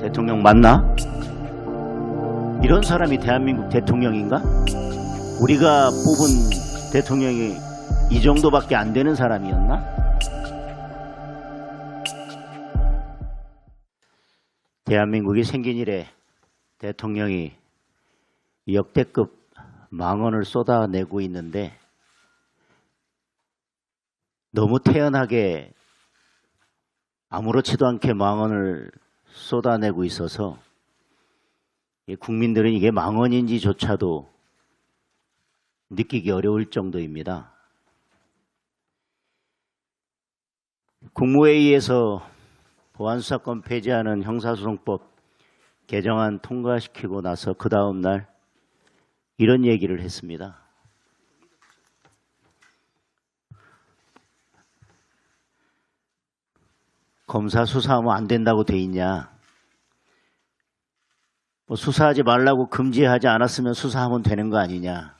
대통령 맞나? 이런 사람이 대한민국 대통령인가? 우리가 뽑은 대통령이 이 정도밖에 안 되는 사람이었나? 대한민국이 생긴 이래 대통령이 역대급 망언을 쏟아내고 있는데 너무 태연하게 아무렇지도 않게 망언을 쏟아내고 있어서 국민들은 이게 망언인지조차도 느끼기 어려울 정도입니다. 국무회의에서 보안수사권 폐지하는 형사소송법 개정안 통과시키고 나서 그 다음 날 이런 얘기를 했습니다. 검사 수사하면 안 된다고 돼 있냐? 뭐 수사하지 말라고 금지하지 않았으면 수사하면 되는 거 아니냐?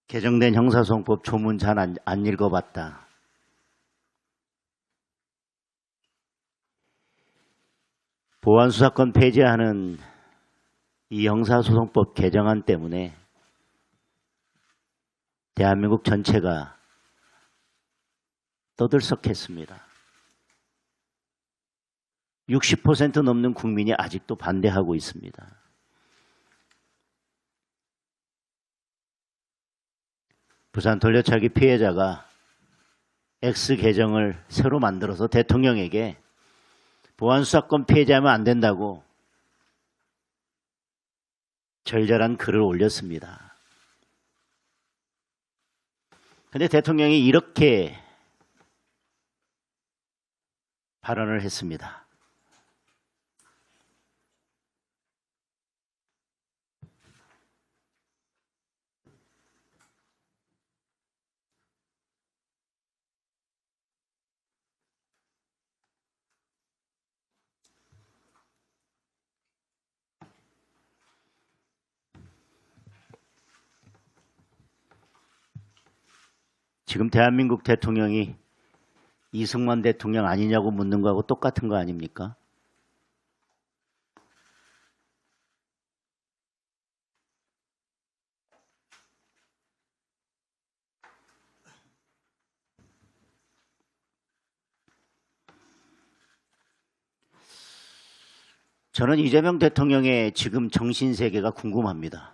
개정된 형사소송법 조문 잘 안 읽어봤다. 보안수사권 폐지하는 이 형사소송법 개정안 때문에 대한민국 전체가 떠들썩했습니다. 60% 넘는 국민이 아직도 반대하고 있습니다. 부산 돌려차기 피해자가 X 계정을 새로 만들어서 대통령에게 보안수사권 폐지하면 안 된다고 절절한 글을 올렸습니다. 그런데 대통령이 이렇게 발언을 했습니다. 지금 대한민국 대통령이 이승만 대통령 아니냐고 묻는 거하고 똑같은 거 아닙니까? 저는 이재명 대통령의 지금 정신세계가 궁금합니다.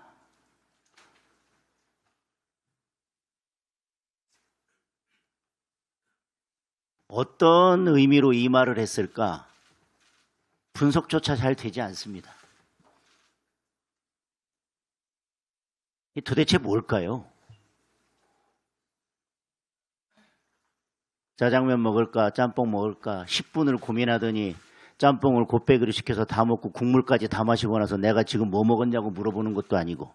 어떤 의미로 이 말을 했을까? 분석조차 잘 되지 않습니다. 이 도대체 뭘까요? 짜장면 먹을까? 짬뽕 먹을까? 10분을 고민하더니 짬뽕을 곱빼기로 시켜서 다 먹고 국물까지 다 마시고 나서 내가 지금 뭐 먹었냐고 물어보는 것도 아니고.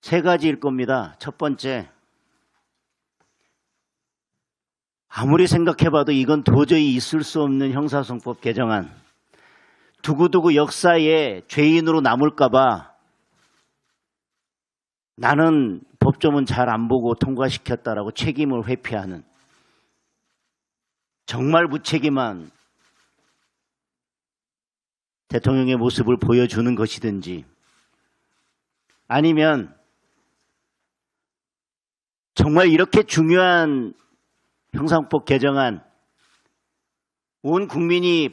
세 가지일 겁니다. 첫 번째, 아무리 생각해봐도 이건 도저히 있을 수 없는 형사소송법 개정안. 두고두고 역사에 죄인으로 남을까 봐 나는 법조문 잘 안 보고 통과시켰다라고 책임을 회피하는 정말 무책임한 대통령의 모습을 보여주는 것이든지 아니면 정말 이렇게 중요한 형사소송법 개정안 온 국민이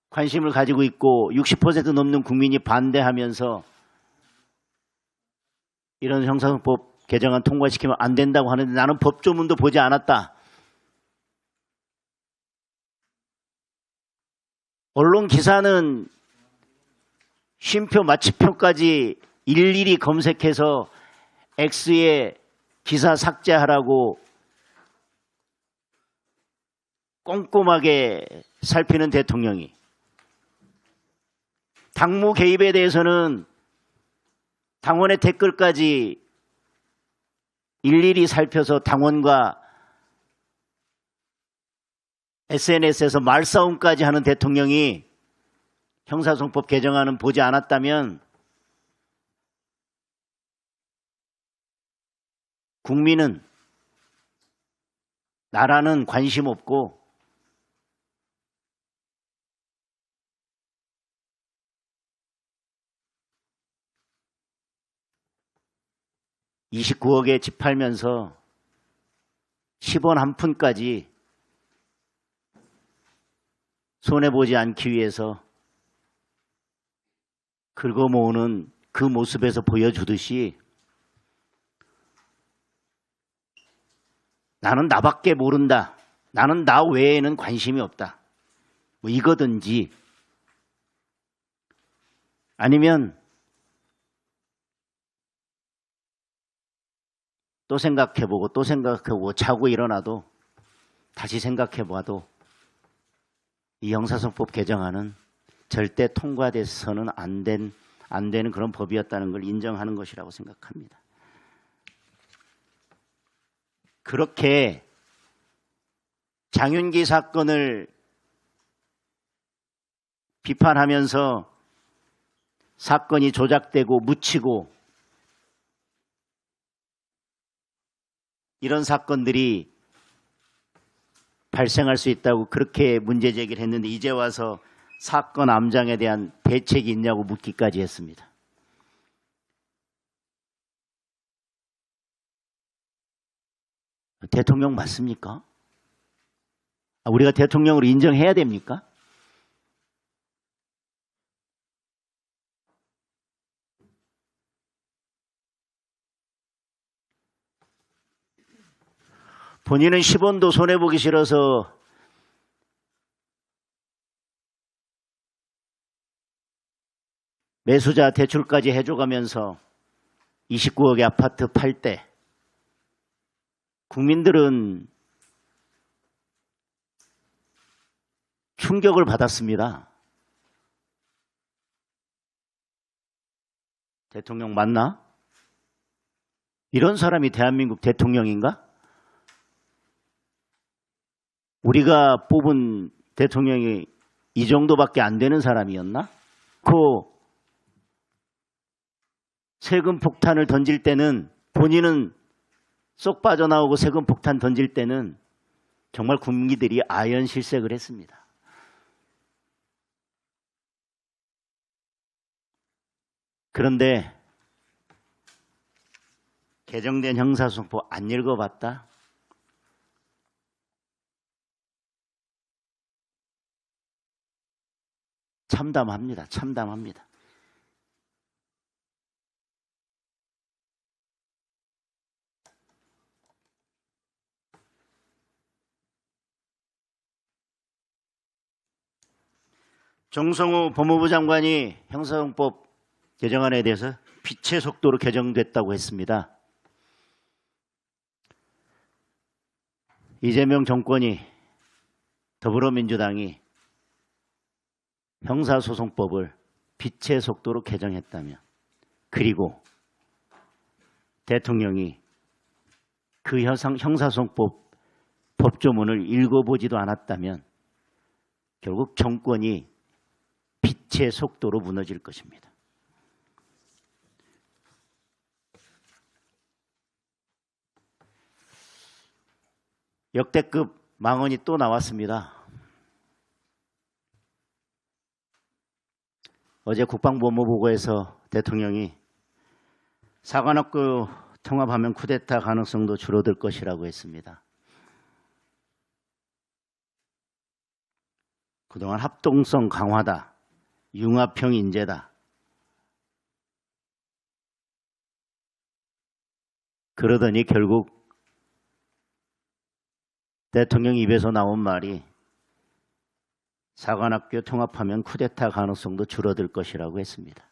관심을 가지고 있고 60% 넘는 국민이 반대하면서 이런 형사소송법 개정안 통과시키면 안 된다고 하는데 나는 법조문도 보지 않았다. 언론 기사는 쉼표 마침표까지 일일이 검색해서 X에 기사 삭제하라고 꼼꼼하게 살피는 대통령이 당무 개입에 대해서는 당원의 댓글까지 일일이 살펴서 당원과 SNS에서 말싸움까지 하는 대통령이 형사소송법 개정안은 보지 않았다면 국민은 나라는 관심 없고 29억에 집 팔면서 10원 한 푼까지 손해보지 않기 위해서 긁어모으는 그 모습에서 보여주듯이 나는 나밖에 모른다. 나는 나 외에는 관심이 없다. 뭐 이거든지 아니면 또 생각해보고 또 생각해보고 자고 일어나도 다시 생각해봐도 이 형사소송법 개정안은 절대 통과돼서는 안 되는 그런 법이었다는 걸 인정하는 것이라고 생각합니다. 그렇게 장윤기 사건을 비판하면서 사건이 조작되고 묻히고 이런 사건들이 발생할 수 있다고 그렇게 문제 제기를 했는데 이제 와서 사건 암장에 대한 대책이 있냐고 묻기까지 했습니다. 대통령 맞습니까? 우리가 대통령으로 인정해야 됩니까? 본인은 10원도 손해보기 싫어서 매수자 대출까지 해줘가면서 29억의 아파트 팔 때 국민들은 충격을 받았습니다. 대통령 맞나? 이런 사람이 대한민국 대통령인가? 우리가 뽑은 대통령이 이 정도밖에 안 되는 사람이었나? 그 세금 폭탄을 던질 때는 본인은 쏙 빠져나오고 세금 폭탄 던질 때는 정말 국민들이 아연실색을 했습니다. 그런데 개정된 형사소송법 안 읽어봤다? 참담합니다. 참담합니다. 정성호 법무부 장관이 형사소송법 개정안에 대해서 빛의 속도로 개정됐다고 했습니다. 이재명 정권이 더불어민주당이 형사소송법을 빛의 속도로 개정했다면 그리고 대통령이 그 형사소송법 법조문을 읽어보지도 않았다면 결국 정권이 빛의 속도로 무너질 것입니다. 역대급 망언이 또 나왔습니다. 어제 국방부업무보고에서 대통령이 사관학교 통합하면 쿠데타 가능성도 줄어들 것이라고 했습니다. 그동안 합동성 강화다, 융합형 인재다. 그러더니 결국 대통령 입에서 나온 말이 사관학교 통합하면 쿠데타 가능성도 줄어들 것이라고 했습니다.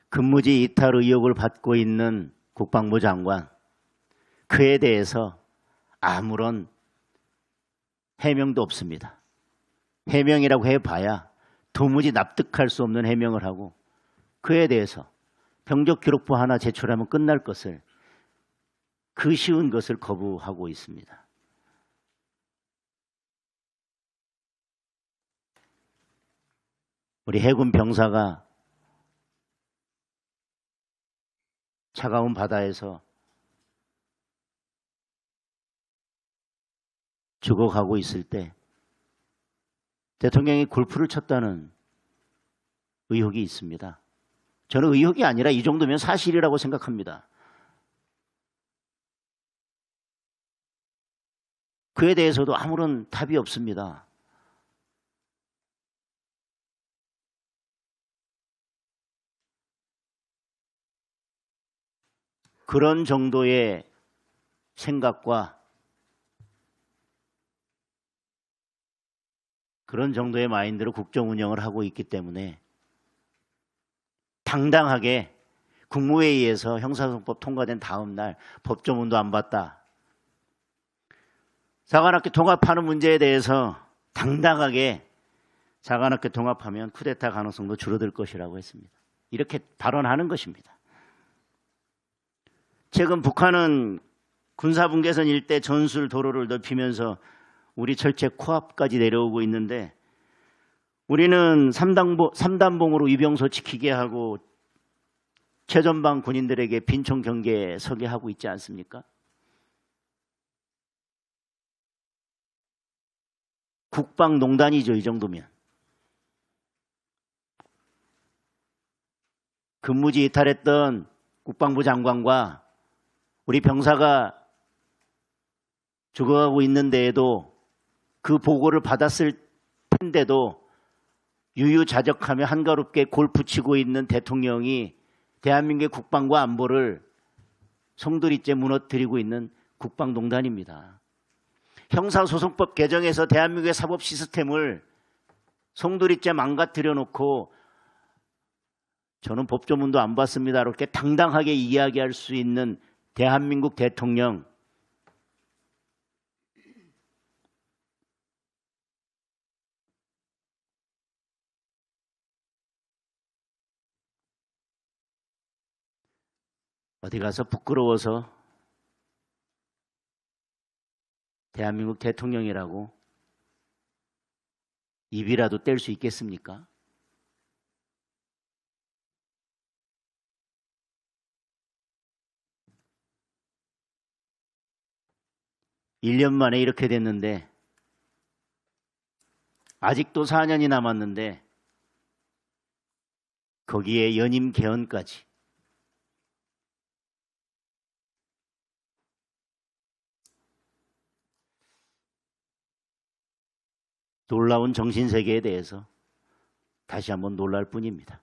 근무지 이탈 의혹을 받고 있는 국방부 장관, 그에 대해서 아무런 해명도 없습니다. 해명이라고 해봐야 도무지 납득할 수 없는 해명을 하고 그에 대해서 병적기록부 하나 제출하면 끝날 것을 그 쉬운 것을 거부하고 있습니다. 우리 해군 병사가 차가운 바다에서 죽어가고 있을 때 대통령이 골프를 쳤다는 의혹이 있습니다. 저는 의혹이 아니라 이 정도면 사실이라고 생각합니다. 그에 대해서도 아무런 답이 없습니다. 그런 정도의 생각과 그런 정도의 마인드로 국정 운영을 하고 있기 때문에 당당하게 국무회의에서 형사소송법 통과된 다음 날 법조문도 안 봤다. 사관학교 통합하는 문제에 대해서 당당하게 사관학교 통합하면 쿠데타 가능성도 줄어들 것이라고 했습니다. 이렇게 발언하는 것입니다. 최근 북한은 군사분계선 일대 전술 도로를 넓히면서 우리 철제 코앞까지 내려오고 있는데 우리는 삼단봉으로 위병소 지키게 하고 최전방 군인들에게 빈총 경계에 서게 하고 있지 않습니까? 국방농단이죠, 이 정도면. 근무지 이탈했던 국방부 장관과 우리 병사가 죽어가고 있는 데에도 그 보고를 받았을 텐데도 유유자적하며 한가롭게 골프 치고 있는 대통령이 대한민국의 국방과 안보를 송두리째 무너뜨리고 있는 국방농단입니다. 형사소송법 개정에서 대한민국의 사법 시스템을 송두리째 망가뜨려 놓고 저는 법조문도 안 봤습니다. 이렇게 당당하게 이야기할 수 있는 대한민국 대통령, 어디 가서 부끄러워서 대한민국 대통령이라고 입이라도 뗄 수 있겠습니까? (1년) 만에 이렇게 됐는데 아직도 4년이 남았는데 거기에 연임 개헌까지. 놀라운 정신세계에 대해서 다시 한번 놀랄 뿐입니다.